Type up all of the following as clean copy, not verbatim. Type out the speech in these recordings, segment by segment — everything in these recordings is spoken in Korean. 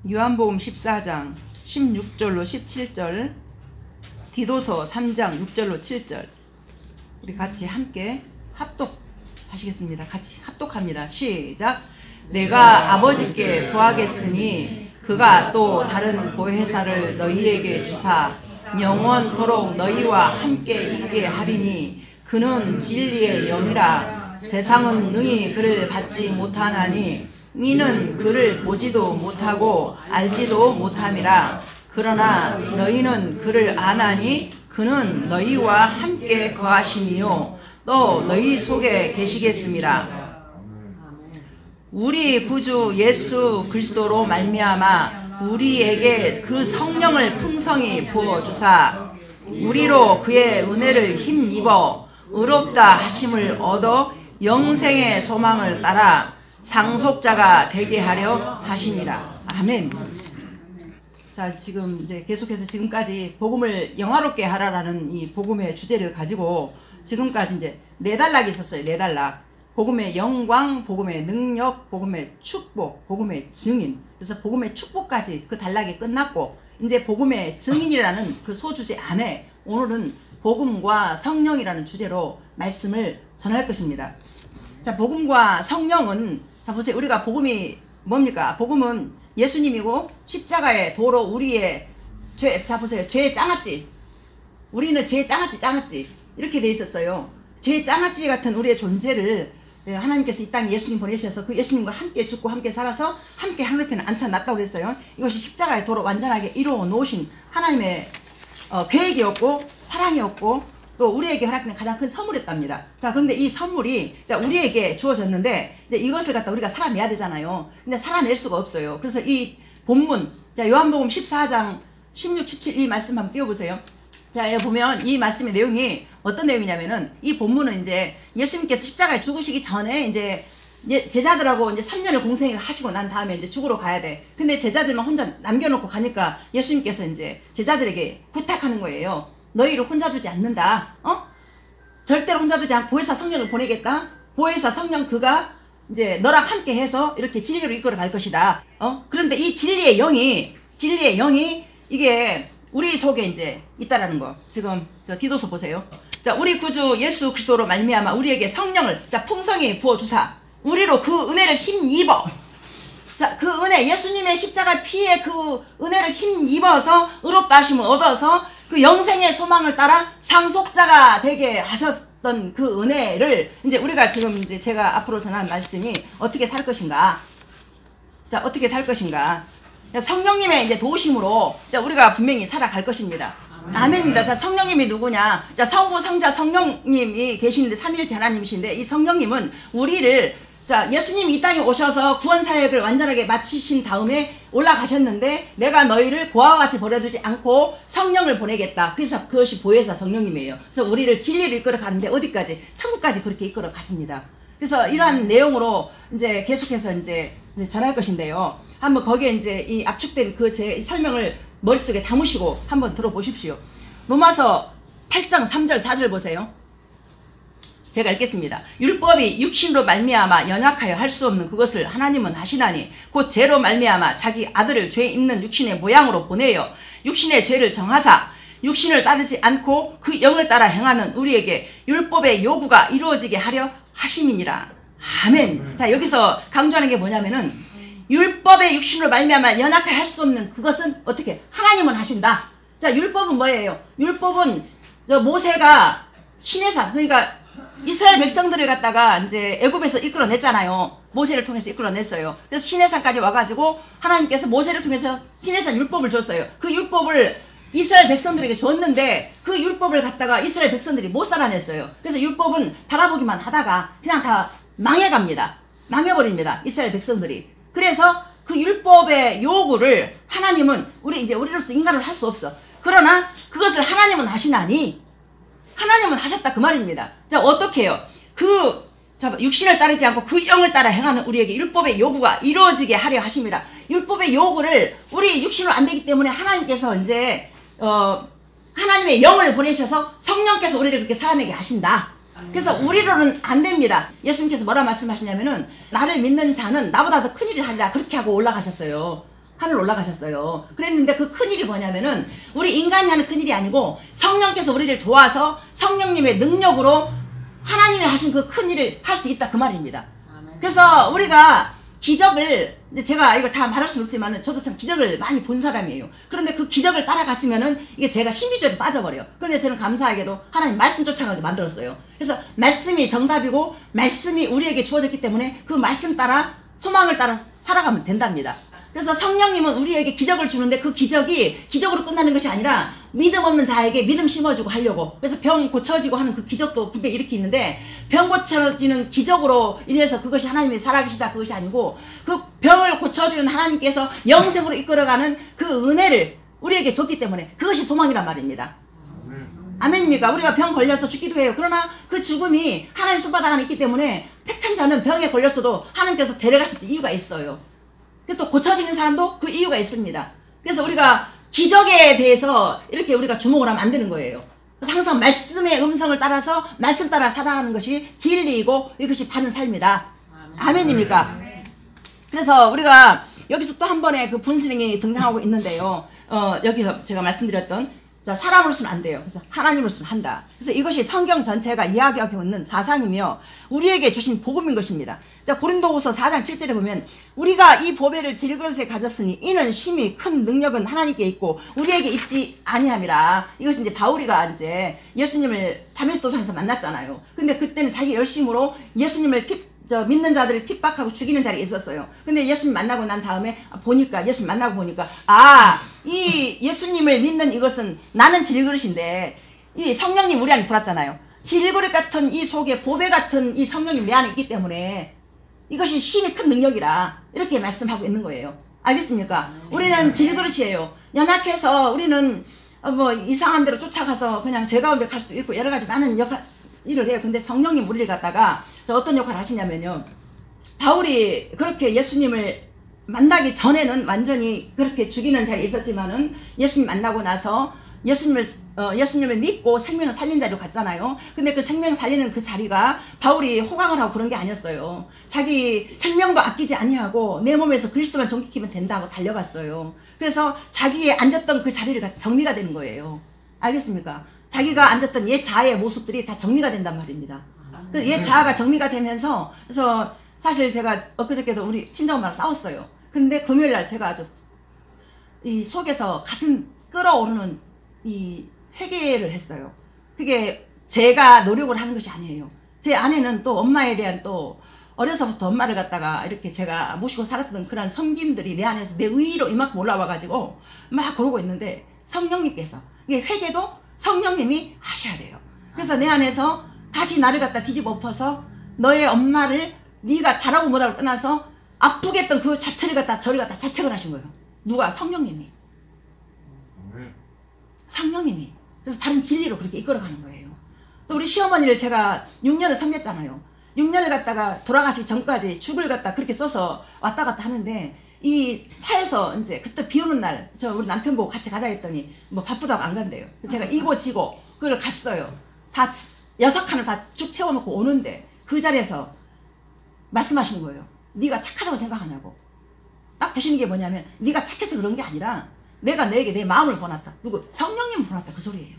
요한복음 14장 16절로 17절, 디도서 3장 6절로 7절, 우리 같이 함께 합독하시겠습니다. 같이 합독합니다. 시작. 내가 아버지께 구하겠으니 그가 또 다른 보혜사를 너희에게 주사 영원토록 너희와 함께 있게 하리니 그는 진리의 영이라. 세상은 능히 그를 받지 못하나니 이는 그를 보지도 못하고 알지도 못함이라. 그러나 너희는 그를 아나니 그는 너희와 함께 거하시니요 또 너희 속에 계시겠습니다. 우리 구주 예수 그리스도로 말미암아 우리에게 그 성령을 풍성히 부어주사 우리로 그의 은혜를 힘입어 의롭다 하심을 얻어 영생의 소망을 따라 상속자가 되게 하려 하심이라. 아멘. 자, 지금 이제 계속해서 지금까지 복음을 영화롭게 하라라는 이 복음의 주제를 가지고 지금까지 이제 4단락이 있었어요. 4단락. 복음의 영광, 복음의 능력, 복음의 축복, 복음의 증인. 그래서 복음의 축복까지 그 단락이 끝났고 이제 복음의 증인이라는 그 소주제 안에 오늘은 복음과 성령이라는 주제로 말씀을 전할 것입니다. 자, 복음과 성령은, 자 보세요. 우리가 복음이 뭡니까? 복음은 예수님이고 십자가의 도로 우리의 죄, 자 보세요. 죄의 짱아찌. 우리는 죄의 짱아찌 이렇게 돼 있었어요. 죄의 짱아찌 같은 우리의 존재를 하나님께서 이 땅에 예수님 보내셔서 그 예수님과 함께 죽고 함께 살아서 함께 하늘편에 앉혀놨다고 그랬어요. 이것이 십자가의 도로 완전하게 이루어 놓으신 하나님의 계획이었고 사랑이었고 또 우리에게 허락된 가장 큰 선물이었답니다. 자, 그런데 이 선물이 자 우리에게 주어졌는데 이제 이것을 갖다 우리가 살아내야 되잖아요. 근데 살아낼 수가 없어요. 그래서 이 본문, 자 요한복음 14장 16, 17 이 말씀 한번 띄워보세요. 자, 여기 보면 이 말씀의 내용이 어떤 내용이냐면은 이 본문은 이제 예수님께서 십자가에 죽으시기 전에 이제 제자들하고 이제 3년을 공생을 하시고 난 다음에 이제 죽으러 가야 돼. 근데 제자들만 혼자 남겨놓고 가니까 예수님께서 이제 제자들에게 부탁하는 거예요. 너희를 혼자 두지 않는다. 절대로 혼자 두지 않고 보혜사 성령을 보내겠다. 보혜사 성령 그가 이제 너랑 함께 해서 이렇게 진리로 이끌어 갈 것이다. 그런데 이 진리의 영이 이게 우리 속에 이제 있다라는 거. 지금 저 디도서 보세요. 자, 우리 구주 예수 그리스도로 말미암아 우리에게 성령을 자 풍성히 부어 주사 우리로 그 은혜를 힘입어. 자, 그 은혜, 예수님의 십자가 피에 그 은혜를 힘입어서 의롭다 하심을 얻어서 그 영생의 소망을 따라 상속자가 되게 하셨던 그 은혜를 이제 우리가 지금 이제 제가 앞으로 전할 말씀이 어떻게 살 것인가. 자, 어떻게 살 것인가. 성령님의 이제 도우심으로 자, 우리가 분명히 살아갈 것입니다. 아멘입니다. 자, 성령님이 누구냐. 자, 성부, 성자, 성령님이 계시는데 삼위일체 하나님이신데 이 성령님은 우리를 자, 예수님이 이 땅에 오셔서 구원 사역을 완전하게 마치신 다음에 올라가셨는데 내가 너희를 고아와 같이 버려두지 않고 성령을 보내겠다. 그래서 그것이 보혜사 성령님이에요. 그래서 우리를 진리로 이끌어 가는데 어디까지? 천국까지 그렇게 이끌어 가십니다. 그래서 이러한 내용으로 이제 계속해서 이제 전할 것인데요. 한번 거기에 이제 이 압축된 그 제 설명을 머릿속에 담으시고 한번 들어보십시오. 로마서 8장 3절 4절 보세요. 제가 읽겠습니다. 율법이 육신으로 말미암아 연약하여 할 수 없는 그것을 하나님은 하시나니 곧 죄로 말미암아 자기 아들을 죄 있는 육신의 모양으로 보내어 육신의 죄를 정하사 육신을 따르지 않고 그 영을 따라 행하는 우리에게 율법의 요구가 이루어지게 하려 하심이니라. 아멘. 자, 여기서 강조하는 게 뭐냐면은 율법의 육신으로 말미암아 연약하여 할 수 없는 그것은 어떻게 하나님은 하신다. 자, 율법은 뭐예요? 율법은 저 모세가 시내산 그러니까 이스라엘 백성들을 갖다가 이제 애굽에서 이끌어냈잖아요. 모세를 통해서 이끌어냈어요. 그래서 시내산까지 와가지고 하나님께서 모세를 통해서 시내산 율법을 줬어요. 그 율법을 이스라엘 백성들에게 줬는데 그 율법을 갖다가 이스라엘 백성들이 못 살아냈어요. 그래서 율법은 바라보기만 하다가 그냥 다 망해갑니다. 망해버립니다. 이스라엘 백성들이. 그래서 그 율법의 요구를 하나님은 우리로서 인간을 할 수 없어. 그러나 그것을 하나님은 하시나니 하나님은 하셨다 그 말입니다. 자, 어떻게 해요? 육신을 따르지 않고 그 영을 따라 행하는 우리에게 율법의 요구가 이루어지게 하려 하십니다. 율법의 요구를 우리 육신으로 안 되기 때문에 하나님께서 이제 하나님의 영을 보내셔서 성령께서 우리를 그렇게 살아내게 하신다. 그래서 우리로는 안 됩니다. 예수님께서 뭐라 말씀하시냐면은 나를 믿는 자는 나보다 더 큰 일을 하리라 그렇게 하고 올라가셨어요. 하늘 올라가셨어요. 그랬는데 그 큰일이 뭐냐면은 우리 인간이 하는 큰일이 아니고 성령께서 우리를 도와서 성령님의 능력으로 하나님이 하신 그 큰일을 할 수 있다 그 말입니다. 그래서 우리가 기적을, 제가 이걸 다 말할 수는 없지만은 저도 참 기적을 많이 본 사람이에요. 그런데 그 기적을 따라갔으면은 이게 제가 신비주의에 빠져버려요. 그런데 저는 감사하게도 하나님 말씀 쫓아가지고 만들었어요. 그래서 말씀이 정답이고 말씀이 우리에게 주어졌기 때문에 그 말씀 따라 소망을 따라 살아가면 된답니다. 그래서 성령님은 우리에게 기적을 주는데 그 기적이 기적으로 끝나는 것이 아니라 믿음 없는 자에게 믿음 심어주고 하려고. 그래서 병 고쳐지고 하는 그 기적도 분명히 이렇게 있는데 병 고쳐지는 기적으로 인해서 그것이 하나님이 살아계시다 그것이 아니고 그 병을 고쳐주는 하나님께서 영생으로 이끌어가는 그 은혜를 우리에게 줬기 때문에 그것이 소망이란 말입니다. 아멘입니까? 우리가 병 걸려서 죽기도 해요. 그러나 그 죽음이 하나님 손바닥 안에 있기 때문에 택한 자는 병에 걸렸어도 하나님께서 데려가실 이유가 있어요. 그래서 또 고쳐지는 사람도 그 이유가 있습니다. 그래서 우리가 기적에 대해서 이렇게 우리가 주목을 하면 안 되는 거예요. 항상 말씀의 음성을 따라서 말씀 따라 살아가는 것이 진리이고 이것이 바른 삶이다. 아멘입니까? 그래서 우리가 여기서 또 한 번의 그 분수령이 등장하고 있는데요. 여기서 제가 말씀드렸던 사람으로서는 안 돼요. 그래서 하나님으로서는 한다. 그래서 이것이 성경 전체가 이야기하고 있는 사상이며 우리에게 주신 복음인 것입니다. 자, 고린도후서 4장 7절에 보면 우리가 이 보배를 질그릇에 가졌으니 이는 심히 큰 능력은 하나님께 있고 우리에게 있지 아니함이라. 이것이 이제 바울이가 이제 예수님을 다메섹 도상에서 만났잖아요. 근데 그때는 자기 열심으로 예수님을 믿는 자들을 핍박하고 죽이는 자리에 있었어요. 근데 예수님 만나고 난 다음에 보니까 예수님 만나고 보니까 이 예수님을 믿는 이것은 나는 질그릇인데 이 성령님 우리 안에 들어왔잖아요. 질그릇 같은 이 속에 보배 같은 이 성령님 내 안에 있기 때문에 이것이 힘이 큰 능력이라 이렇게 말씀하고 있는 거예요. 알겠습니까? 우리는 질그릇이에요. 연약해서 우리는 뭐 이상한 대로 쫓아가서 그냥 죄 가운데 갈 수도 있고 여러 가지 많은 일을 해요. 근데 성령님 우리를 갖다가 어떤 역할을 하시냐면요. 바울이 그렇게 예수님을 만나기 전에는 완전히 그렇게 죽이는 자리에 있었지만은 예수님 만나고 나서 예수님을 믿고 생명을 살린 자리로 갔잖아요. 근데 그 생명 살리는 그 자리가 바울이 호강을 하고 그런 게 아니었어요. 자기 생명도 아끼지 아니하고 내 몸에서 그리스도만 정직히면 된다고 달려갔어요. 그래서 자기의 앉았던 그 자리를 정리가 되는 거예요. 알겠습니까? 자기가 앉았던 옛 자아의 모습들이 다 정리가 된단 말입니다. 옛 자아가 정리가 되면서 그래서 사실 제가 엊그저께도 우리 친정엄마랑 싸웠어요. 근데 금요일날 제가 아주 이 속에서 가슴 끓어오르는 이 회개를 했어요. 그게 제가 노력을 하는 것이 아니에요. 제 안에는 또 엄마에 대한 또 어려서부터 엄마를 갖다가 이렇게 제가 모시고 살았던 그런 섬김들이 내 안에서 내 위로 이만큼 올라와가지고 막 그러고 있는데 성령님께서 이게 회개도 성령님이 하셔야 돼요. 그래서 내 안에서 다시 나를 갖다 뒤집어 엎어서 너의 엄마를 네가 잘하고 못하고 떠나서 아프게 했던 그 자체를 갖다 저를 갖다 자책을 하신 거예요. 누가? 성령님이. 성령님이. 그래서 바른 진리로 그렇게 이끌어가는 거예요. 또 우리 시어머니를 제가 6년을 섬겼잖아요. 6년을 갖다가 돌아가시기 전까지 죽을 갖다 그렇게 써서 왔다 갔다 하는데 이 차에서 이제 그때 비 오는 날 우리 남편 보고 같이 가자 했더니 뭐 바쁘다고 안 간대요. 제가 이고 지고 그걸 갔어요. 다 6칸을 다 쭉 채워놓고 오는데 그 자리에서 말씀하시는 거예요. 네가 착하다고 생각하냐고. 딱 드시는 게 뭐냐면 네가 착해서 그런 게 아니라 내가 너에게 내 마음을 보냈다. 누구? 성령님을 보냈다 그 소리예요.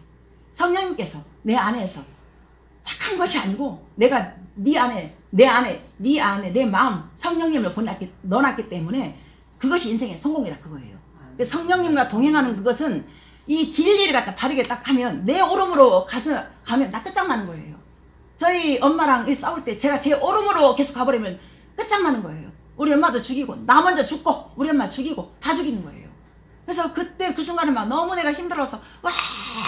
성령님께서 내 안에서 착한 것이 아니고 내가 네 안에 내 마음 성령님을 넣어놨기 때문에 그것이 인생의 성공이다 그거예요. 성령님과 동행하는 그것은 이 진리를 갖다 바르게 딱 하면 내 오름으로 가면 나 끝장나는 거예요. 저희 엄마랑 싸울 때 제가 제 오름으로 계속 가버리면 끝장나는 거예요. 우리 엄마도 죽이고 나 먼저 죽고 우리 엄마 죽이고 다 죽이는 거예요. 그래서 그때 그 순간은 막 너무 내가 힘들어서 와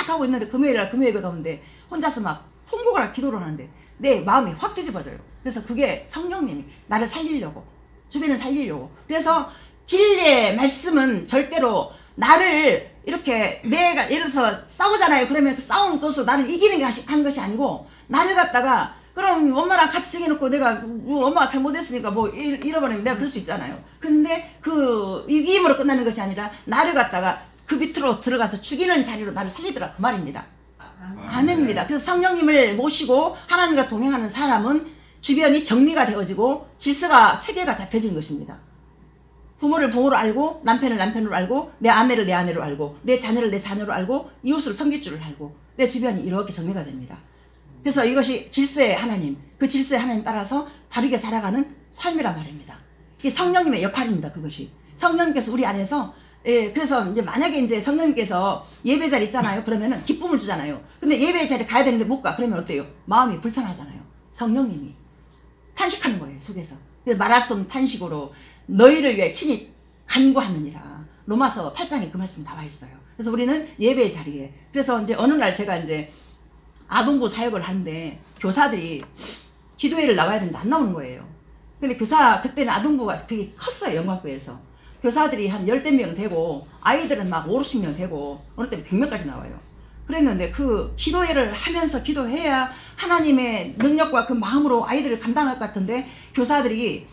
하고 있는데 금요일날 금요예배 가운데 혼자서 막 통곡을 기도를 하는데 내 마음이 확 뒤집어져요. 그래서 그게 성령님이 나를 살리려고 주변을 살리려고. 그래서 진리의 말씀은 절대로 나를 이렇게 내가 예를 들어서 싸우잖아요. 그러면 그 싸우는 것으로 나를 이기는 하는 것이 아니고 나를 갖다가 그럼 엄마랑 같이 정해놓고 내가 엄마가 잘못했으니까 뭐 잃어버리면 내가 그럴 수 있잖아요. 근데 그 이김으로 끝나는 것이 아니라 나를 갖다가 그 밑으로 들어가서 죽이는 자리로 나를 살리더라 그 말입니다. 아멘입니다. 그래서 성령님을 모시고 하나님과 동행하는 사람은 주변이 정리가 되어지고 질서가 체계가 잡혀지는 것입니다. 부모를 부모로 알고, 남편을 남편으로 알고, 내 아내를 내 아내로 알고, 내 자녀를 내 자녀로 알고, 이웃을 섬길 줄을 알고, 내 주변이 이렇게 정리가 됩니다. 그래서 이것이 질서의 하나님, 그 질서의 하나님 따라서 바르게 살아가는 삶이란 말입니다. 이게 성령님의 역할입니다. 그것이 성령님께서 우리 안에서, 그래서 이제 만약에 이제 성령님께서 예배 자리 있잖아요. 그러면은 기쁨을 주잖아요. 근데 예배 자리 가야 되는데 못 가. 그러면 어때요? 마음이 불편하잖아요. 성령님이 탄식하는 거예요, 속에서. 그래서 말할 수 없는 탄식으로 너희를 위해 친히 간구하느니라. 로마서 8장에 그 말씀 나와 있어요. 그래서 우리는 예배의 자리에, 그래서 이제 어느 날 제가 이제 아동부 사역을 하는데 교사들이 기도회를 나와야 되는데 안 나오는 거예요. 근데 그때는 아동부가 되게 컸어요, 영광교회에서. 교사들이 한 10대 명 되고, 아이들은 막 5, 60명 되고, 어느 때는 100명까지 나와요. 그랬는데 그 기도회를 하면서 기도해야 하나님의 능력과 그 마음으로 아이들을 감당할 것 같은데, 교사들이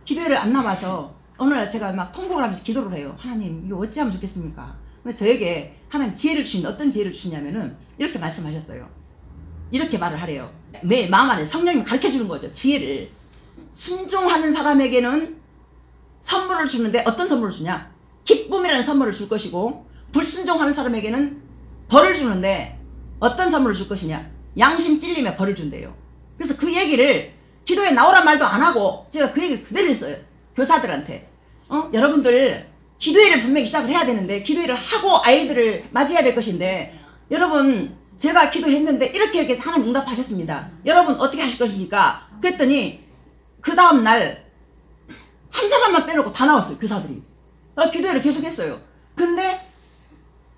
기도회를 안 나와서 어느 날 제가 막 통곡을 하면서 기도를 해요. 하나님, 이거 어찌하면 좋겠습니까? 근데 저에게 하나님 지혜를 주신, 어떤 지혜를 주시냐면은 이렇게 말씀하셨어요. 이렇게 말을 하래요. 내 마음 안에 성령님이 가르쳐 주는 거죠, 지혜를. 순종하는 사람에게는 선물을 주는데 어떤 선물을 주냐? 기쁨이라는 선물을 줄 것이고, 불순종하는 사람에게는 벌을 주는데 어떤 선물을 줄 것이냐? 양심 찔림에 벌을 준대요. 그래서 그 얘기를 기도에 나오란 말도 안 하고 제가 그 얘기를 그대로 했어요, 교사들한테. 여러분들 기도회를 분명히 시작을 해야 되는데, 기도회를 하고 아이들을 맞이해야 될 것인데, 여러분 제가 기도했는데 이렇게 하나님 응답하셨습니다. 여러분 어떻게 하실 것입니까? 그랬더니 그 다음날 한 사람만 빼놓고 다 나왔어요, 교사들이. 기도회를 계속 했어요. 근데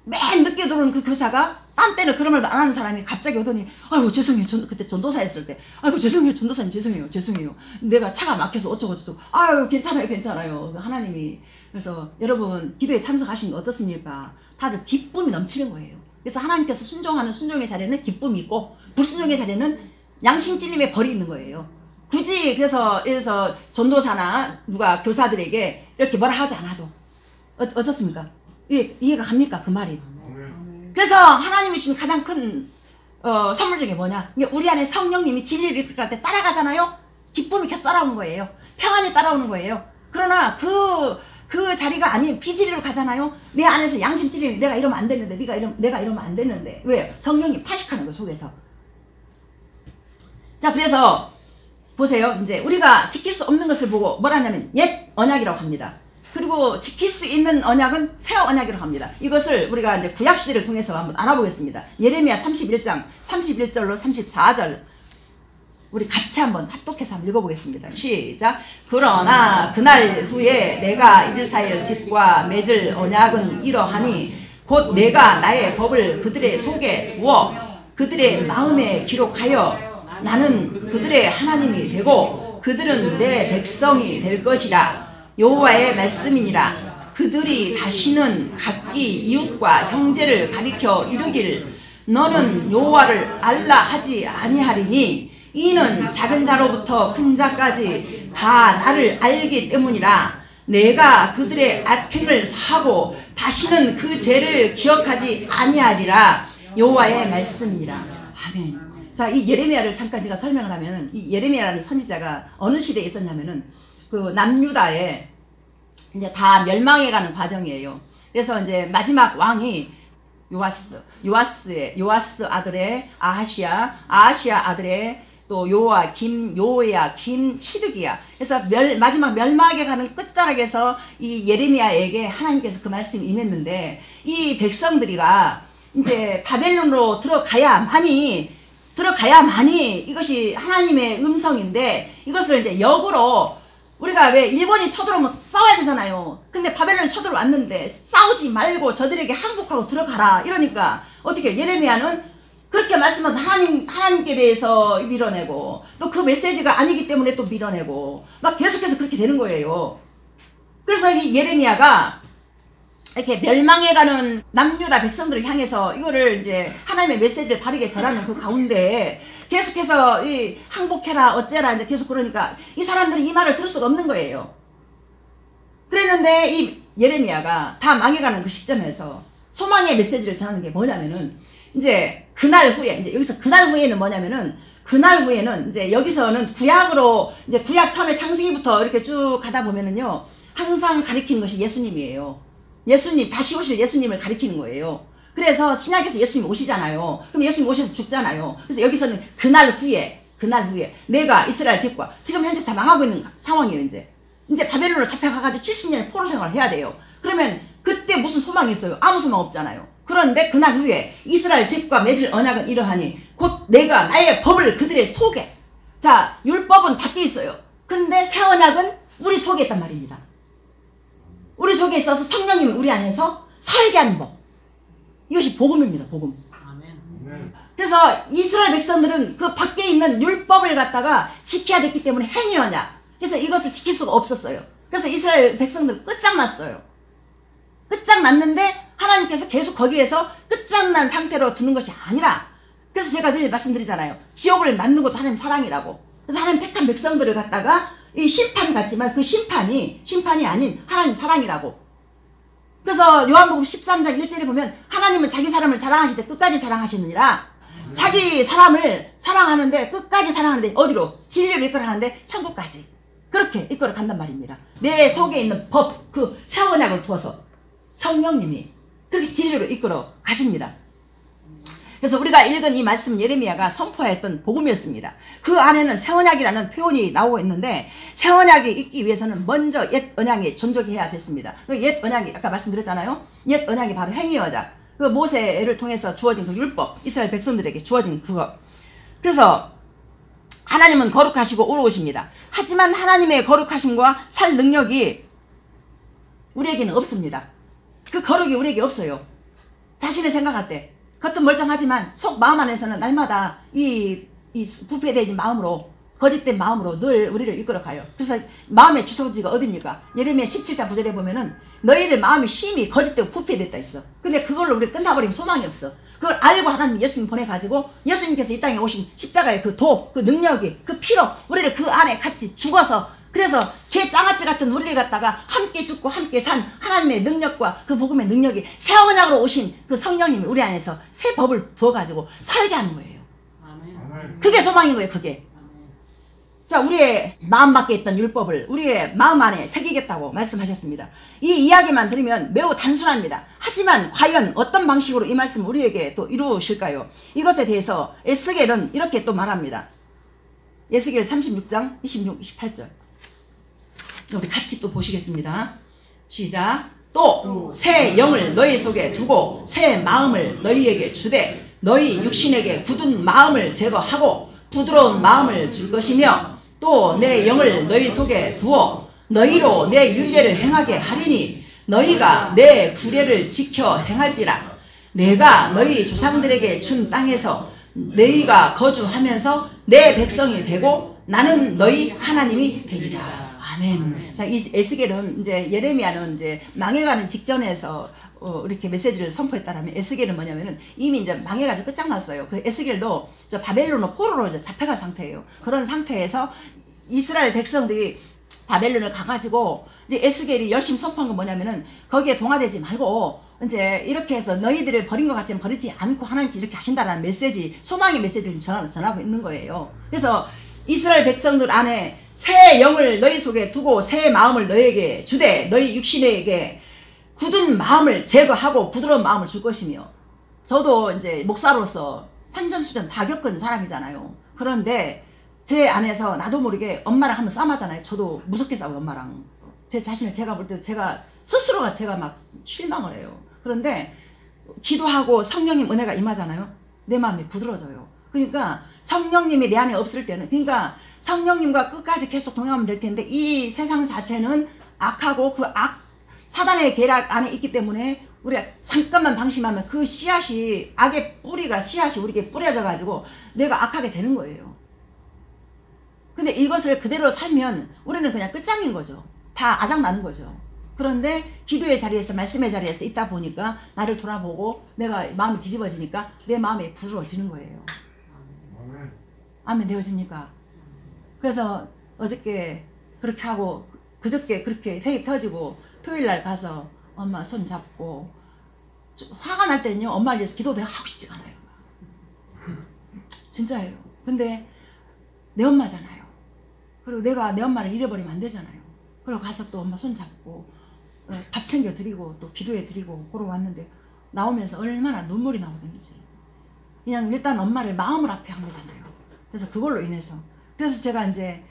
맨 늦게 들어온 그 교사가, 딴 때는 그런 말도 안 하는 사람이 갑자기 오더니, 아이고 죄송해요, 그때 전도사 했을 때, 아이고 죄송해요, 전도사님, 죄송해요, 내가 차가 막혀서 어쩌고 아유 괜찮아요 하나님이. 그래서 여러분 기도에 참석하시는 거 어떻습니까? 다들 기쁨이 넘치는 거예요. 그래서 하나님께서 순종하는 순종의 자리에는 기쁨이 있고, 불순종의 자리에는 양심 찔림의 벌이 있는 거예요. 굳이 그래서 전도사나 누가 교사들에게 이렇게 뭐라 하지 않아도 어떻습니까? 이해가 갑니까, 그 말이? 그래서 하나님이 주신 가장 큰 선물 중에 뭐냐? 우리 안에 성령님이 진리를 이끌 때 따라가잖아요. 기쁨이 계속 따라오는 거예요. 평안이 따라오는 거예요. 그러나 그 자리가 아닌 비진리로 가잖아요. 내 안에서 양심 찔림이, 내가 이러면 안 되는데, 내가 이러면 안 되는데. 왜요? 성령님 탄식하는 거 속에서. 자, 그래서 보세요. 이제 우리가 지킬 수 없는 것을 보고 뭐라 하냐면 옛 언약이라고 합니다. 그리고 지킬 수 있는 언약은 새 언약이라고 합니다. 이것을 우리가 이제 구약시대를 통해서 한번 알아보겠습니다. 예레미야 31장 31절로 34절 우리 같이 한번 합독해서 한번 읽어보겠습니다. 시작. 그러나 그날 후에 내가 이스라엘 집과 맺을 언약은 이러하니 곧 내가 나의 법을 그들의 속에 두어 그들의 마음에 기록하여 나는 그들의 하나님이 되고 그들은 내 백성이 될 것이라. 여호와의 말씀이니라. 그들이 다시는 각기 이웃과 형제를 가리켜 이르기를 너는 여호와를 알라 하지 아니하리니 이는 작은 자로부터 큰 자까지 다 나를 알기 때문이라. 내가 그들의 악행을 사하고 다시는 그 죄를 기억하지 아니하리라. 여호와의 말씀이니라. 아멘. 자, 이 예레미야를 잠깐 제가 설명을 하면, 이 예레미야라는 선지자가 어느 시대에 있었냐면은 그 남유다에 이제 다 멸망해가는 과정이에요. 그래서 이제 마지막 왕이 요아스 아들의 아하시야 아들의 또 요야김 시드기야. 그래서 마지막 멸망에 가는 끝자락에서 이 예레미야에게 하나님께서 그 말씀이 임했는데, 이 백성들이가 이제 바벨론으로 들어가야만이 이것이 하나님의 음성인데, 이것을 이제 역으로 우리가 왜 일본이 쳐들어오면 싸워야 되잖아요. 근데 바벨론이 쳐들어왔는데 싸우지 말고 저들에게 항복하고 들어가라 이러니까 어떻게 예레미야는 그렇게 말씀한 하나님께 대해서 밀어내고, 또 그 메시지가 아니기 때문에 또 밀어내고, 막 계속해서 그렇게 되는 거예요. 그래서 이 예레미야가 이렇게 멸망해가는 남유다 백성들을 향해서 이거를 이제 하나님의 메시지를 바르게 전하는 그 가운데 계속해서 이 항복해라 어째라 이제 계속 그러니까 이 사람들이 이 말을 들을 수가 없는 거예요. 그랬는데 이 예레미야가 다 망해가는 그 시점에서 소망의 메시지를 전하는 게 뭐냐면은, 이제 그날 후에, 이제 여기서 그날 후에는 뭐냐면은, 그날 후에는 이제 여기서는 구약으로 이제 구약 처음에 창세기부터 이렇게 쭉 가다 보면은요, 항상 가리키는 것이 예수님이에요. 예수님, 다시 오실 예수님을 가리키는 거예요. 그래서 신약에서 예수님 오시잖아요. 그럼 예수님 오셔서 죽잖아요. 그래서 여기서는 그날 후에 내가 이스라엘 집과 지금 현재 다 망하고 있는 상황이에요. 이제 바벨론으로 잡혀가가지고 70년의 포로 생활을 해야 돼요. 그러면 그때 무슨 소망이 있어요? 아무 소망 없잖아요. 그런데 그날 후에 이스라엘 집과 맺을 언약은 이러하니 곧 내가 나의 법을 그들의 속에, 자, 율법은 밖에 있어요. 근데 새 언약은 우리 속에 있단 말입니다. 우리 속에 있어서 성령님이 우리 안에서 살게 하는 법. 이것이 복음입니다. 복음. 그래서 이스라엘 백성들은 그 밖에 있는 율법을 갖다가 지켜야 됐기 때문에 행위 언약. 그래서 이것을 지킬 수가 없었어요. 그래서 이스라엘 백성들은 끝장났어요. 끝장났는데 하나님께서 계속 거기에서 끝장난 상태로 두는 것이 아니라, 그래서 제가 늘 말씀드리잖아요. 지옥을 만든 것도 하나님 사랑이라고. 그래서 하나님 택한 백성들을 갖다가 이 심판 같지만 그 심판이 아닌 하나님 사랑이라고. 그래서 요한복음 13장 1절에 보면 하나님은 자기 사람을 사랑하실 때 끝까지 사랑하시느니라. 자기 사람을 사랑하는데 끝까지 사랑하는데 어디로? 진리로 이끌어 가는데 천국까지. 그렇게 이끌어 간단 말입니다. 내 속에 있는 법, 그 새 언약을 두어서 성령님이 그렇게 진리로 이끌어 가십니다. 그래서 우리가 읽은 이 말씀 예레미야가 선포했던 복음이었습니다. 그 안에는 새 언약이라는 표현이 나오고 있는데 새 언약이 있기 위해서는 먼저 옛 언약이 존속해야 됐습니다. 그 옛 언약이 아까 말씀드렸잖아요. 옛 언약이 바로 행위 언약. 그 모세를 통해서 주어진 그 율법, 이스라엘 백성들에게 주어진 그거. 그래서 하나님은 거룩하시고 의로우십니다. 하지만 하나님의 거룩하심과 살 능력이 우리에게는 없습니다. 그 거룩이 우리에게 없어요. 자신을 생각할 때 겉은 멀쩡하지만 속 마음 안에서는 날마다 이 부패된 마음으로, 거짓된 마음으로 늘 우리를 이끌어가요. 그래서 마음의 주소지가 어디입니까? 예레미야 17장 9절에 보면은 너희들 마음이 심히 거짓되고 부패됐다 있어. 근데 그걸로 우리 끝나버리면 소망이 없어. 그걸 알고 하나님 예수님 보내가지고 예수님께서 이 땅에 오신 십자가의 그 능력이, 그 피로 우리를 그 안에 같이 죽어서, 그래서 죄 장아찌 같은 우리를 갖다가 함께 죽고 함께 산 하나님의 능력과 그 복음의 능력이 새 언약으로 오신 그 성령님이 우리 안에서 새 법을 부어가지고 살게 하는 거예요. 그게 소망인 거예요. 그게. 자, 우리의 마음 밖에 있던 율법을 우리의 마음 안에 새기겠다고 말씀하셨습니다. 이 이야기만 들으면 매우 단순합니다. 하지만 과연 어떤 방식으로 이 말씀을 우리에게 또 이루실까요? 이것에 대해서 에스겔은 이렇게 또 말합니다. 에스겔 36장 26, 28절. 우리 같이 또 보시겠습니다. 시작. 또 새 영을 너희 속에 두고 새 마음을 너희에게 주되 너희 육신에게 굳은 마음을 제거하고 부드러운 마음을 줄 것이며 또 내 영을 너희 속에 두어 너희로 내 율례를 행하게 하리니 너희가 내 규례를 지켜 행할지라. 내가 너희 조상들에게 준 땅에서 너희가 거주하면서 내 백성이 되고 나는 너희 하나님이 되리라. 아멘. 자, 이 에스겔은 이제 예레미야는 이제 망해가는 직전에서 이렇게 메시지를 선포했다라면 에스겔은 뭐냐면은 이미 이제 망해가지고 끝장났어요. 그 에스겔도 저 바벨론으로 포로로 이제 잡혀간 상태예요. 그런 상태에서 이스라엘 백성들이 바벨론을 가가지고 이제 에스겔이 열심히 선포한 건 뭐냐면은 거기에 동화되지 말고 이제 이렇게 해서 너희들을 버린 것 같지만 버리지 않고 하나님께 이렇게 하신다라는 메시지, 소망의 메시지를 전하고 있는 거예요. 그래서 이스라엘 백성들 안에 새 영을 너희 속에 두고 새 마음을 너희에게 주되 너희 육신에게 굳은 마음을 제거하고 부드러운 마음을 줄 것이며. 저도 이제 목사로서 산전수전 다 겪은 사람이잖아요. 그런데 제 안에서 나도 모르게 엄마랑 한번 싸움하잖아요. 저도 무섭게 싸워요, 엄마랑. 제 자신을 제가 볼 때 제가 스스로가 제가 막 실망을 해요. 그런데 기도하고 성령님 은혜가 임하잖아요. 내 마음이 부드러워져요. 그러니까 성령님이 내 안에 없을 때는, 그러니까 성령님과 끝까지 계속 동행하면 될 텐데 이 세상 자체는 악하고 그 사단의 계략 안에 있기 때문에 우리가 잠깐만 방심하면 그 씨앗이, 악의 뿌리가, 씨앗이 우리에게 뿌려져 가지고 내가 악하게 되는 거예요. 근데 이것을 그대로 살면 우리는 그냥 끝장인 거죠. 다 아작나는 거죠. 그런데 기도의 자리에서, 말씀의 자리에서 있다 보니까 나를 돌아보고 내가 마음이 뒤집어지니까 내 마음이 부드러워지는 거예요. 아멘. 되어집니까? 그래서 어저께 그렇게 하고 그저께 그렇게 회의 터지고 토요일날 가서 엄마 손 잡고, 화가 날 때는요 엄마를 위해서 기도도 하고 싶지가 않아요. 진짜예요. 근데 내 엄마잖아요. 그리고 내가 내 엄마를 잃어버리면 안 되잖아요. 그러고 가서 또 엄마 손잡고 밥 챙겨드리고 또 기도해드리고 그러고 왔는데 나오면서 얼마나 눈물이 나오던지 그냥 일단 엄마를 마음을 앞에 한 거잖아요. 그래서 그걸로 인해서 그래서 제가 이제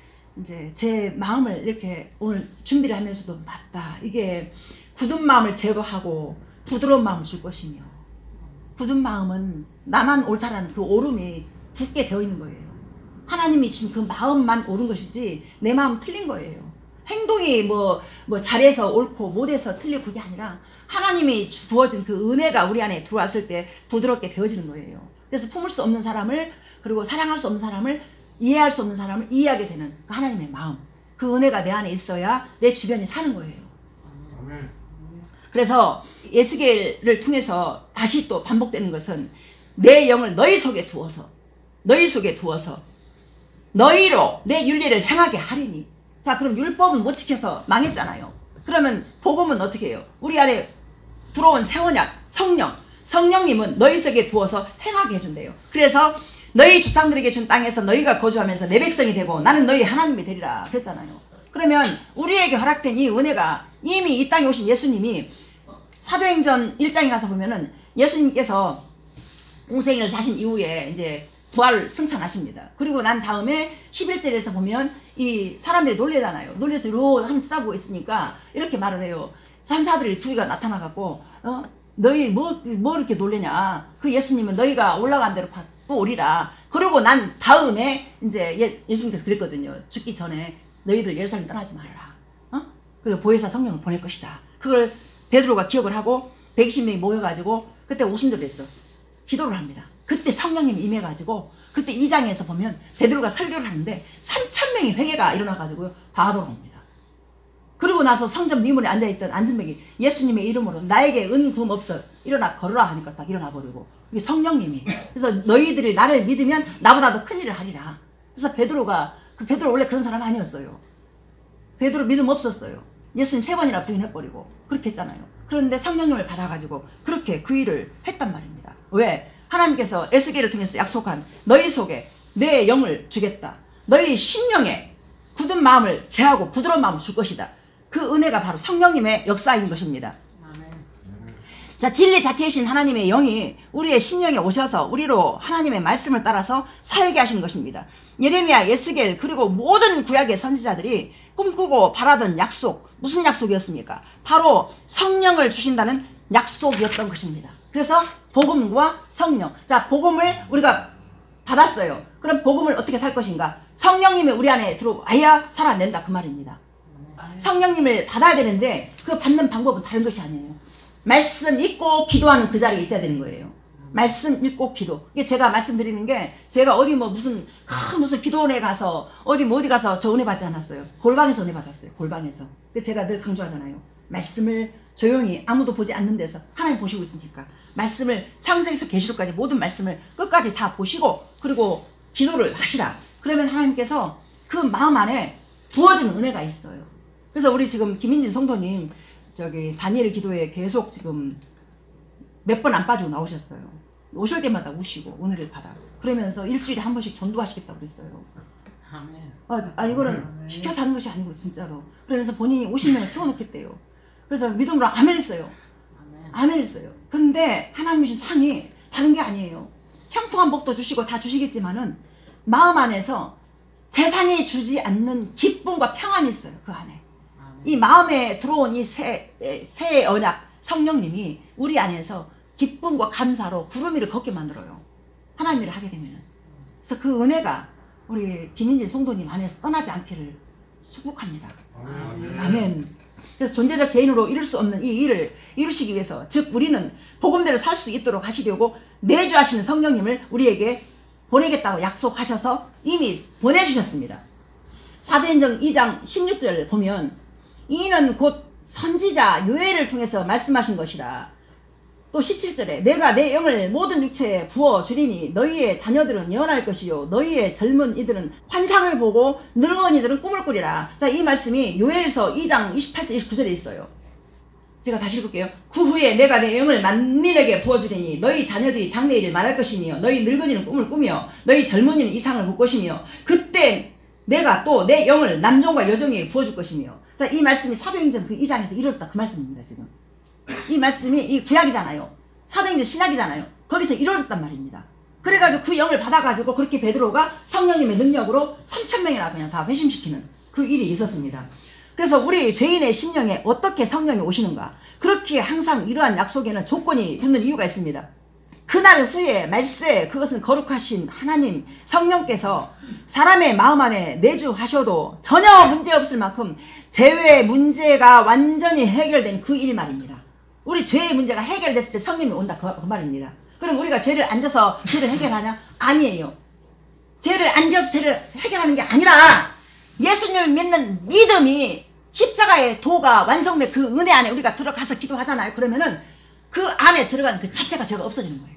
제 마음을 이렇게 오늘 준비를 하면서도 맞다. 이게 굳은 마음을 제거하고 부드러운 마음을 줄 것이며 굳은 마음은 나만 옳다라는 그 오름이 굳게 되어 있는 거예요. 하나님이 주신 그 마음만 옳은 것이지 내 마음 틀린 거예요. 행동이 뭐 잘해서 옳고 못해서 틀리고 그게 아니라 하나님이 부어진 그 은혜가 우리 안에 들어왔을 때 부드럽게 되어지는 거예요. 그래서 품을 수 없는 사람을 그리고 사랑할 수 없는 사람을 이해할 수 없는 사람을 이해하게 되는 그 하나님의 마음 그 은혜가 내 안에 있어야 내 주변에 사는 거예요. 그래서 에스겔을 통해서 다시 또 반복되는 것은 내 영을 너희 속에 두어서 너희로 내 윤리를 행하게 하리니. 자, 그럼 율법은 못 지켜서 망했잖아요. 그러면 복음은 어떻게 해요? 우리 안에 들어온 새 언약 성령님은 너희 속에 두어서 행하게 해준대요. 그래서 너희 조상들에게 준 땅에서 너희가 거주하면서 내 백성이 되고 나는 너희 하나님이 되리라 그랬잖아요. 그러면 우리에게 허락된 이 은혜가 이미 이 땅에 오신 예수님이 사도행전 1장에 가서 보면은 예수님께서 공생애를 사신 이후에 이제 부활을 승천하십니다. 그리고 난 다음에 11절에서 보면 이 사람들이 놀래잖아요. 놀래서 이러고 한번 쳐다보고 있으니까 이렇게 말을 해요. 천사들이 두 개가 나타나갖고 너희 뭐 이렇게 놀래냐. 그 예수님은 너희가 올라간 대로 또 오리라. 그리고 난 다음에 이제 예수님께서 그랬거든요. 죽기 전에 너희들 예루살렘 떠나지 말아라. 그리고 보혜사 성령을 보낼 것이다. 그걸 베드로가 기억을 하고 120명이 모여가지고 그때 오순절을 했어. 기도를 합니다. 그때 성령님이 임해가지고 그때 2장에서 보면 베드로가 설교를 하는데 3,000명의 회개가 일어나가지고 다 돌아옵니다. 그리고 나서 성전 미문에 앉아있던 안전병이 예수님의 이름으로 나에게 은금 없어 일어나 걸으라 하니까 딱 일어나 버리고 이게 성령님이 그래서 너희들이 나를 믿으면 나보다 더 큰 일을 하리라. 그래서 베드로 원래 그런 사람 아니었어요. 베드로 믿음 없었어요. 예수님 3번이나 부인해버리고 그렇게 했잖아요. 그런데 성령님을 받아가지고 그렇게 그 일을 했단 말입니다. 왜? 하나님께서 에스겔을 통해서 약속한 너희 속에 내 영을 주겠다. 너희 심령에 굳은 마음을 제하고 부드러운 마음을 줄 것이다. 그 은혜가 바로 성령님의 역사인 것입니다. 자, 진리 자체이신 하나님의 영이 우리의 심령에 오셔서 우리로 하나님의 말씀을 따라서 살게 하신 것입니다. 예레미야, 에스겔 그리고 모든 구약의 선지자들이 꿈꾸고 바라던 약속, 무슨 약속이었습니까? 바로 성령을 주신다는 약속이었던 것입니다. 그래서 복음과 성령. 자, 복음을 우리가 받았어요. 그럼 복음을 어떻게 살 것인가? 성령님이 우리 안에 들어와야 살아낸다 그 말입니다. 성령님을 받아야 되는데 그 받는 방법은 다른 것이 아니에요. 말씀 읽고 기도하는 그 자리에 있어야 되는 거예요. 말씀 읽고 기도. 이게 제가 말씀드리는 게 제가 어디 무슨 기도원에 가서 어디 가서 저 은혜 받지 않았어요. 골방에서 은혜 받았어요. 골방에서. 그래서 제가 늘 강조하잖아요. 말씀을 조용히 아무도 보지 않는 데서 하나님 보시고 있으니까 말씀을 창세기서 계시록까지 모든 말씀을 끝까지 다 보시고 그리고 기도를 하시라. 그러면 하나님께서 그 마음 안에 부어지는 은혜가 있어요. 그래서 우리 지금 김인진 성도님 다니엘 기도에 계속 지금 몇 번 안 빠지고 나오셨어요. 오실 때마다 우시고 오늘을 받아. 그러면서 일주일에 한 번씩 전도하시겠다고 그랬어요. 이거는 시켜서 하는 것이 아니고 진짜로. 그러면서 본인이 50명을 채워놓겠대요. 그래서 믿음으로 아멘 했어요. 아멘 했어요. 근데 하나님이 주신 상이 다른 게 아니에요. 형통한 복도 주시고 다 주시겠지만은 마음 안에서 세상이 주지 않는 기쁨과 평안이 있어요. 그 안에. 이 마음에 들어온 이 새 언약 성령님이 우리 안에서 기쁨과 감사로 구름 위를 걷게 만들어요. 하나님 일을 하게 되면. 그래서 그 은혜가 우리 김인진 성도님 안에서 떠나지 않기를 축복합니다. 아멘. 그래서 존재적 개인으로 이룰 수 없는 이 일을 이루시기 위해서 즉 우리는 복음대로 살 수 있도록 하시려고 내주하시는 성령님을 우리에게 보내겠다고 약속하셔서 이미 보내주셨습니다. 사도행전 2장 16절 보면 이는 곧 선지자 요엘을 통해서 말씀하신 것이라. 또 17절에 내가 내 영을 모든 육체에 부어주리니 너희의 자녀들은 예언할 것이요 너희의 젊은 이들은 환상을 보고 늙은 이들은 꿈을 꾸리라. 자, 이 말씀이 요엘서 2장 28절 29절에 있어요. 제가 다시 읽을게요. 그 후에 내가 내 영을 만민에게 부어주리니 너희 자녀들이 장래일을 말할 것이며 너희 늙은이는 꿈을 꾸며 너희 젊은이는 이상을 볼 것이며 그때 내가 또 내 영을 남종과 여종에게 부어줄 것이며. 자, 이 말씀이 사도행전 그 2장에서 이루어졌다 그 말씀입니다. 지금 이 말씀이 이 구약이잖아요. 사도행전 신약이잖아요. 거기서 이루어졌단 말입니다. 그래가지고 그 영을 받아가지고 그렇게 베드로가 성령님의 능력으로 3,000명이나 그냥 다 회심시키는 그 일이 있었습니다. 그래서 우리 죄인의 심령에 어떻게 성령이 오시는가? 그렇게 항상 이러한 약속에는 조건이 붙는 이유가 있습니다. 그날 후에 말세, 그것은 거룩하신 하나님 성령께서 사람의 마음 안에 내주하셔도 전혀 문제없을 만큼 죄의 문제가 완전히 해결된 그 일 말입니다. 우리 죄의 문제가 해결됐을 때 성령이 온다 그 말입니다. 그럼 우리가 죄를 안 져서 죄를 해결하냐? 아니에요. 죄를 안 져서 죄를 해결하는 게 아니라 예수님을 믿는 믿음이 십자가의 도가 완성된 그 은혜 안에 우리가 들어가서 기도하잖아요. 그러면은 그 안에 들어가는 그 자체가 죄가 없어지는 거예요.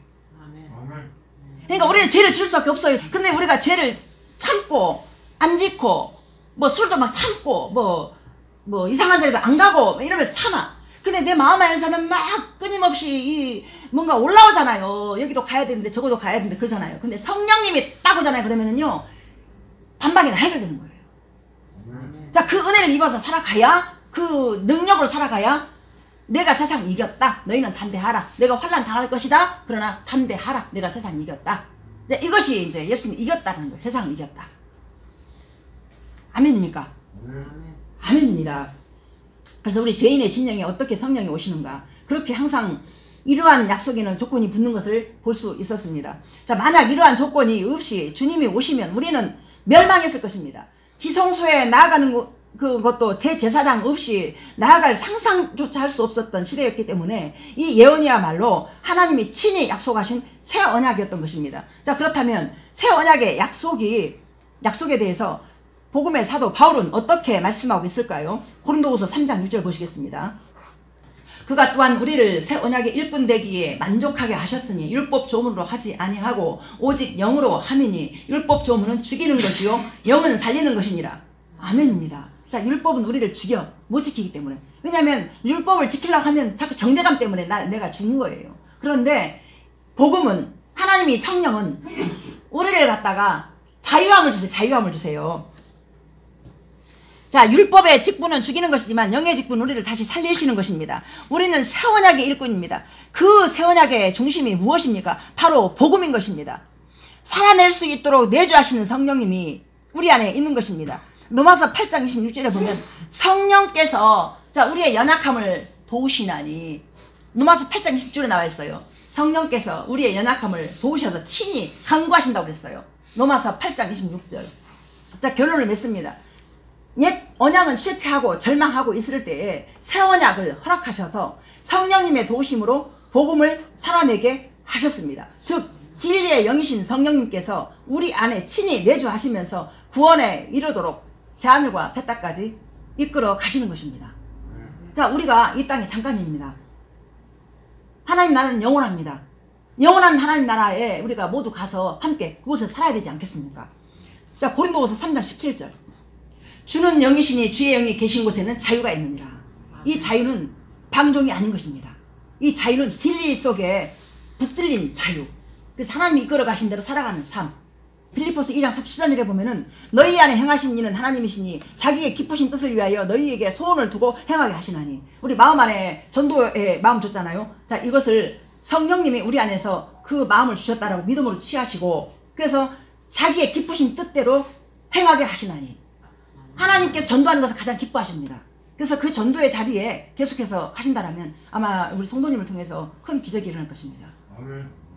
그러니까 우리는 죄를 지을 수밖에 없어요. 근데 우리가 죄를 참고 안 짓고 뭐 술도 막 참고 뭐 이상한 자리도 안 가고 이러면서 참아. 근데 내 마음 안에서는 막 끊임없이 뭔가 올라오잖아요. 여기도 가야 되는데 저거도 가야 되는데 그러잖아요. 근데 성령님이 딱 오잖아요. 그러면은요 단박에 다 해결되는 거예요. 자, 그 은혜를 입어서 살아가야, 그 능력으로 살아가야 내가 세상 이겼다. 너희는 담대하라. 내가 환난 당할 것이다. 그러나 담대하라. 내가 세상 이겼다. 이것이 이제 예수님이 이겼다는 거예요. 세상을 이겼다. 아멘입니까? 아멘입니다. 그래서 우리 죄인의 심령에 어떻게 성령이 오시는가? 그렇게 항상 이러한 약속에는 조건이 붙는 것을 볼 수 있었습니다. 자, 만약 이러한 조건이 없이 주님이 오시면 우리는 멸망했을 것입니다. 지성소에 나아가는 그것도 대제사장 없이 나아갈 상상조차 할 수 없었던 시대였기 때문에 이 예언이야말로 하나님이 친히 약속하신 새 언약이었던 것입니다. 자, 그렇다면 새 언약의 약속에 대해서 복음의 사도 바울은 어떻게 말씀하고 있을까요? 고린도후서 3장 6절 보시겠습니다. 그가 또한 우리를 새 언약의 일꾼 되기에 만족하게 하셨으니 율법 조문으로 하지 아니하고 오직 영으로 함이니 율법 조문은 죽이는 것이요 영은 살리는 것이니라. 아멘입니다. 자, 율법은 우리를 죽여 못 지키기 때문에. 왜냐하면 율법을 지키려고 하면 자꾸 정죄감 때문에 내가 죽는 거예요. 그런데 복음은, 하나님이 성령은 우리를 갖다가 자유함을 주세요. 자유함을 주세요. 자, 율법의 직분은 죽이는 것이지만 영의 직분은 우리를 다시 살리시는 것입니다. 우리는 새 언약의 일꾼입니다. 그 새 언약의 중심이 무엇입니까? 바로 복음인 것입니다. 살아낼 수 있도록 내주하시는 성령님이 우리 안에 있는 것입니다. 로마서 8장 26절에 보면 성령께서 우리의 연약함을 도우시나니, 로마서 8장 20절에 나와 있어요. 성령께서 우리의 연약함을 도우셔서 친히 간구하신다고 그랬어요. 로마서 8장 26절. 자, 결론을 맺습니다. 옛 언약은 실패하고 절망하고 있을 때에 새 언약을 허락하셔서 성령님의 도우심으로 복음을 살아내게 하셨습니다. 즉 진리의 영이신 성령님께서 우리 안에 친히 내주하시면서 구원에 이르도록 새하늘과 새 땅까지 이끌어 가시는 것입니다. 자, 우리가 이 땅의 잠깐입니다. 하나님 나라는 영원합니다. 영원한 하나님 나라에 우리가 모두 가서 함께 그곳에 살아야 되지 않겠습니까? 자, 고린도후서 3장 17절. 주는 영이시니 주의 영이 계신 곳에는 자유가 있느니라. 이 자유는 방종이 아닌 것입니다. 이 자유는 진리 속에 붙들린 자유. 그래서 하나님이 이끌어 가신 대로 살아가는 삶. 빌립보서 2장 13절에 보면은 너희 안에 행하신 이는 하나님이시니 자기의 기쁘신 뜻을 위하여 너희에게 소원을 두고 행하게 하시나니. 우리 마음 안에 전도의 마음 줬잖아요. 자, 이것을 성령님이 우리 안에서 그 마음을 주셨다라고 믿음으로 취하시고, 그래서 자기의 기쁘신 뜻대로 행하게 하시나니. 하나님께서 전도하는 것을 가장 기뻐하십니다. 그래서 그 전도의 자리에 계속해서 하신다라면 아마 우리 성도님을 통해서 큰 기적이 일어날 것입니다.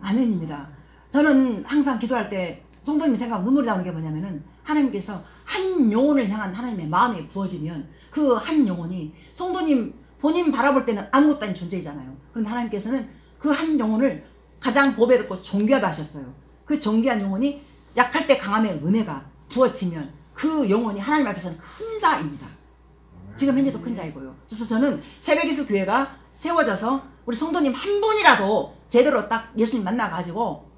아멘입니다. 저는 항상 기도할 때 성도님 생각하면 눈물이 나오는 게 뭐냐면은, 하나님께서 한 영혼을 향한 하나님의 마음이 부어지면 그 한 영혼이 성도님 본인 바라볼 때는 아무것도 아닌 존재이잖아요. 그런데 하나님께서는 그 한 영혼을 가장 보배롭고 존귀하다 하셨어요. 그 존귀한 영혼이 약할 때 강함의 은혜가 부어지면 그 영혼이 하나님 앞에서는 큰 자입니다. 지금 현재도 큰 자이고요. 그래서 저는 새벽기수 교회가 세워져서 우리 성도님 한 분이라도 제대로 딱 예수님 만나가지고,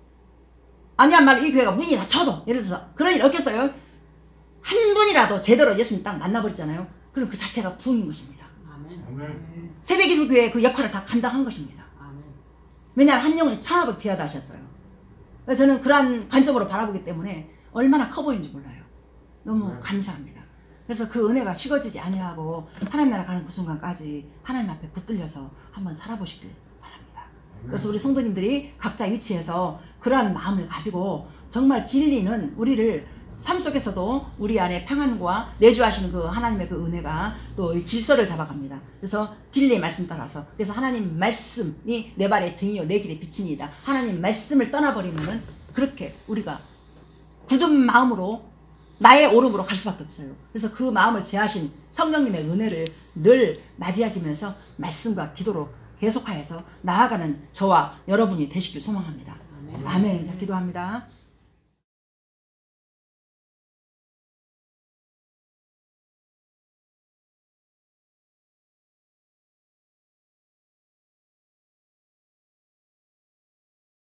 아니한 말 이 교회가 문이 닫혀도 예를 들어서 그런 일 없겠어요? 한 분이라도 제대로 예수님 딱 만나버렸잖아요. 그럼 그 자체가 부흥인 것입니다. 아멘. 새벽기수 교회의 그 역할을 다 감당한 것입니다. 아멘. 왜냐하면 한 영혼이 천하도 귀하다 하셨어요. 그래서 저는 그러한 관점으로 바라보기 때문에 얼마나 커 보이는지 몰라요. 너무 감사합니다. 그래서 그 은혜가 식어지지 아니하고 하나님 나라 가는 그 순간까지 하나님 앞에 붙들려서 한번 살아보시길 바랍니다. 그래서 우리 성도님들이 각자 위치에서 그러한 마음을 가지고 정말 진리는 우리를 삶 속에서도 우리 안에 평안과 내주하시는 그 하나님의 그 은혜가 또 이 질서를 잡아갑니다. 그래서 진리의 말씀 따라서 그래서 하나님 말씀이 내 발의 등이요 내 길의 빛이니이다. 하나님 말씀을 떠나버리면은 그렇게 우리가 굳은 마음으로 나의 오름으로 갈 수밖에 없어요. 그래서 그 마음을 제하신 성령님의 은혜를 늘 맞이하시면서 말씀과 기도로 계속하여서 나아가는 저와 여러분이 되시길 소망합니다. 아멘. 자, 기도합니다.